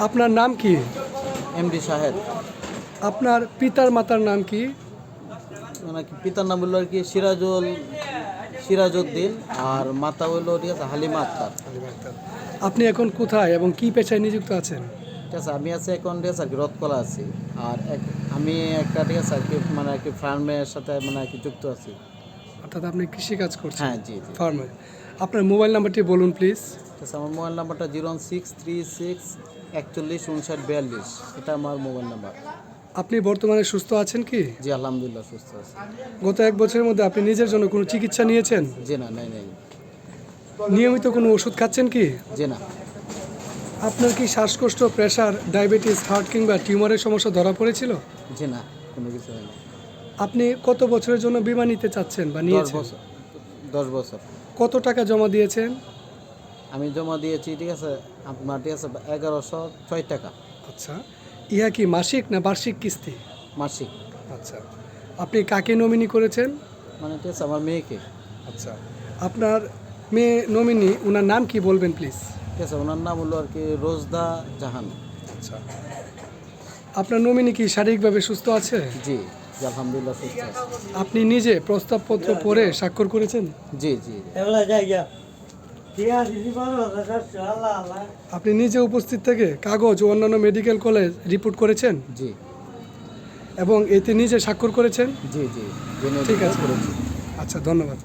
আপনার নাম কি? এমডি সাহেব। আপনার পিতার মাতার নাম কি? মানে কি পিতার নাম হলো আর কি সিরাজউদ্দিন, আর মাতা হলো ঠিক আছে হালিমা আক্তার। আপনি এখন কোথায় এবং কি পেশায় নিযুক্ত আছেন? ঠিক আছে, আমি আছি এখন ঠিক আছে আর কি রথকলা আছি। আর আমি একটা ঠিক আছে আর কি মানে আর কি ফার্মের সাথে মানে আর কি যুক্ত আছি। অর্থাৎ আপনি কৃষিকাজ করছেন? হ্যাঁ, জি জি। ফার্মে। আপনার মোবাইল নাম্বারটি বলুন প্লিজ। ঠিক আছে, আমার মোবাইল নাম্বারটা 01636415942। এটা আমার মোবাইল নাম্বার। আপনি বর্তমানে সুস্থ আছেন কি? জি আলহামদুলিল্লাহ সুস্থ আছি। গত 1 বছরের মধ্যে আপনি নিজের জন্য কোনো চিকিৎসা নিয়েছেন? জি না, নেই নেই। নিয়মিত কোনো ওষুধ খাচ্ছেন কি? জি না। আপনার কি শ্বাসকষ্ট, প্রেশার, ডায়াবেটিস, হার্ট কিংবা টিউমারের সমস্যা ধরা পড়েছিল? জি না, কোনো কিছু হয় না। আপনি কত বছরের জন্য বীমা নিতে চাচ্ছেন বা 10 নিয়েছেন? বছর। 10 বছর কত টাকা জমা দিয়েছেন? আমি জমা দিয়েছি ঠিক আছে আপনার ঠিক আছে 1106 টাকা আচ্ছা, ইহা কি মাসিক না বার্ষিক কিস্তি? মাসিক। আচ্ছা, আপনি কাকে নমিনি করেছেন? মানে ঠিক আছে আমার মেয়েকে। আচ্ছা, আপনার মেয়ে নমিনি, ওনার নাম কি বলবেন প্লিজ? ঠিক আছে, ওনার নাম হলো আর কি রোজদা জাহান। আচ্ছা, আপনার নমিনি কি শারীরিকভাবে সুস্থ আছে? জি জি আলহামদুলিল্লাহ সুস্থ আছে। আপনি নিজে প্রস্তাবপত্র পড়ে স্বাক্ষর করেছেন? জি জি। আপনি নিজে উপস্থিত থেকে কাগজ ও অন্যান্য মেডিকেল কলেজ রিপোর্ট করেছেন জি এবং এতে নিজে স্বাক্ষর করেছেন? জি জি জেনে ঠিক আছে। করেছি। আচ্ছা, ধন্যবাদ।